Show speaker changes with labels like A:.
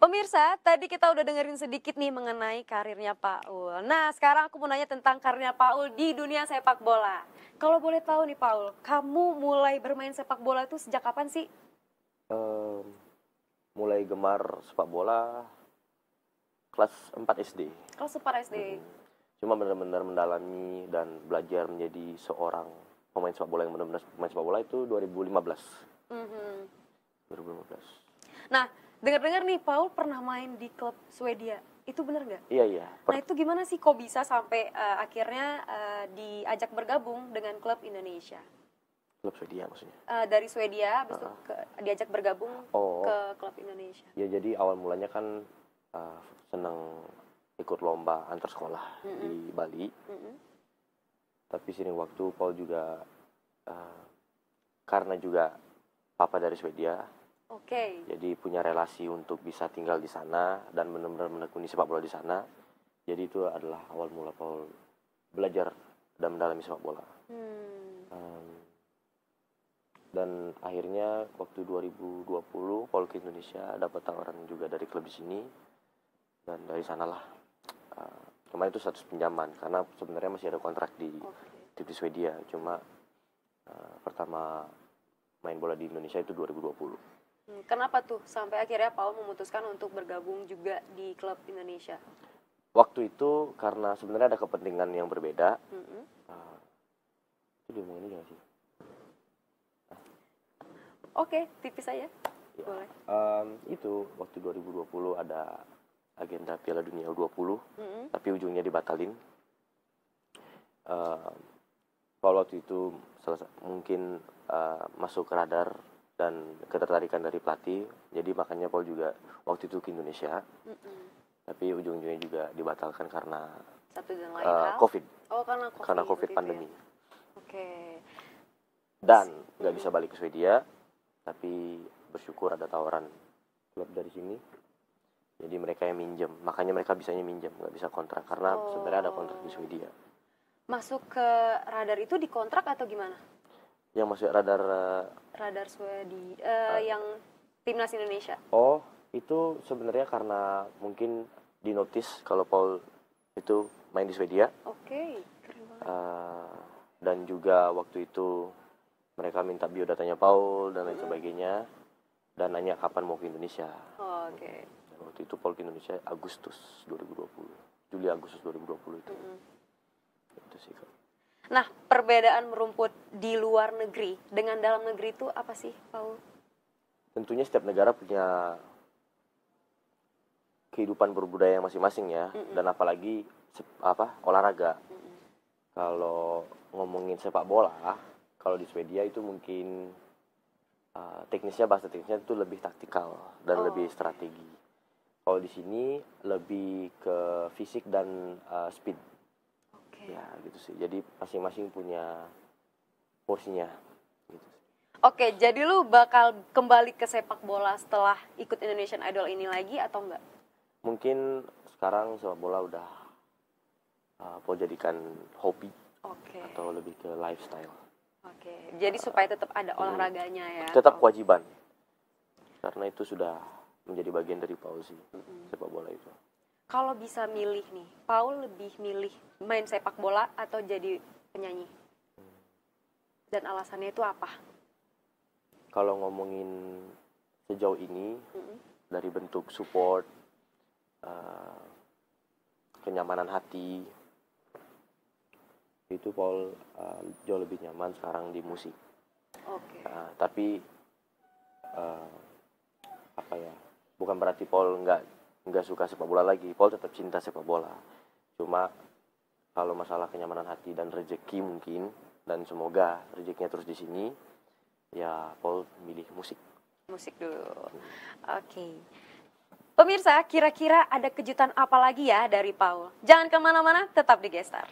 A: Pemirsa, tadi kita udah dengerin sedikit nih mengenai karirnya Paul. Nah, sekarang aku mau nanya tentang karirnya Paul di dunia sepak bola. Kalau boleh tahu nih Paul, kamu mulai bermain sepak bola itu sejak kapan sih?
B: Eee, Mulai gemar sepak bola kelas 4 SD.
A: Kalau sempat SD.
B: Cuma benar-benar mendalami dan belajar menjadi seorang pemain sepak bola yang benar-benar pemain sepak bola itu 2015.
A: Mhm.
B: 2015.
A: Nah, dengar-dengar nih Paul pernah main di klub Swedia. Itu benar nggak?
B: Iya iya.
A: Nah, itu gimana sih kok bisa sampai akhirnya diajak bergabung dengan klub Indonesia?
B: Klub Swedia maksudnya?
A: Dari Swedia, habis itu diajak bergabung
B: Oh,
A: ke klub Indonesia.
B: ya jadi awal mulanya kan, seneng ikut lomba antar sekolah di Bali.
A: Mhm.
B: Tapi seiring waktu Paul juga, eee, karena juga papa dari Swedia,
A: Oke.
B: jadi punya relasi untuk bisa tinggal di sana dan benar-benar menekuni sepak bola di sana. Jadi itu adalah awal mula Paul belajar dan mendalami sepak bola. Mmm, dan akhirnya waktu 2020 Paul ke Indonesia dapat tawaran juga dari klub di sini, dan dari sanalah, kemarin itu status pinjaman karena sebenarnya masih ada kontrak di
A: Oke.
B: tim di Swedia. Cuma, pertama main bola di Indonesia itu 2020.
A: Kenapa tuh sampai akhirnya Paul memutuskan untuk bergabung juga di klub Indonesia?
B: Waktu itu karena sebenarnya ada kepentingan yang berbeda.
A: Mhm.
B: Itu diomongin aja nggak sih?
A: Oke, tipis aja.
B: Ya,
A: Boleh.
B: itu waktu 2020 ada agenda Piala Dunia U20,
A: Mhm.
B: tapi ujungnya dibatalin. Paul waktu itu mungkin masuk ke radar dan ketertarikan dari pelatih, jadi makanya Paul juga waktu itu ke Indonesia,
A: Mhm.
B: tapi ujung-ujungnya juga dibatalkan karena
A: Satu dan lain hal.
B: COVID,
A: Oh, karena COVID.
B: karena COVID
A: waktu itu
B: pandemi.
A: ya. Oke.
B: Dan nggak bisa balik ke Swedia, tapi bersyukur ada tawaran klub dari sini. Jadi mereka yang minjem, makanya mereka bisanya minjem, nggak bisa kontrak karena sebenarnya ada kontrak di Swedia.
A: Masuk ke radar itu dikontrak atau gimana?
B: Yang masuk radar,
A: Radar Swedia yang timnas Indonesia.
B: oh itu sebenarnya karena mungkin dinotis kalau Paul itu main di Swedia,
A: Oke, keren banget.
B: dan juga waktu itu mereka minta biodatanya Paul dan lain sebagainya, dan nanya kapan mau ke Indonesia.
A: Oke.
B: Dan waktu itu Paul ke Indonesia Agustus 2020, Juli Agustus 2020 itu. Itu sih Kak.
A: Nah, perbedaan merumput di luar negeri dengan dalam negeri itu apa sih, Paul?
B: Tentunya setiap negara punya kehidupan berbudaya masing-masing ya, dan apalagi olahraga. Kalau ngomongin sepak bola, kalau di Swedia itu mungkin bahasa teknisnya itu lebih taktikal dan lebih strategi. Kalau di sini lebih ke fisik dan speed.
A: Oke.
B: Ya gitu sih. Jadi masing-masing punya porsinya. Gitu.
A: Oke, jadi lu bakal kembali ke sepak bola setelah ikut Indonesian Idol ini lagi atau enggak?
B: Mungkin sekarang sepak bola udah Paul jadikan hobi
A: Oke.
B: atau lebih ke lifestyle.
A: Oke. Jadi supaya tetap ada olahraganya ya.
B: Tetap
A: Paul?
B: kewajiban. Karena itu sudah menjadi bagian dari Paul sih, sepak bola itu.
A: Kalau bisa milih nih, Paul lebih milih main sepak bola atau jadi penyanyi? Dan alasannya itu apa?
B: Kalau ngomongin sejauh ini, dari bentuk support, kenyamanan hati, itu Paul jauh lebih nyaman sekarang di musik.
A: Oke.
B: Tapi bukan berarti Paul nggak suka sepak bola lagi. Paul tetap cinta sepak bola. Cuma kalau masalah kenyamanan hati dan rezeki mungkin, dan semoga rezekinya terus di sini, ya Paul milih musik.
A: Musik dulu. Oke. Pemirsa, kira-kira ada kejutan apa lagi ya dari Paul? Jangan kemana-mana, tetap di Gestar.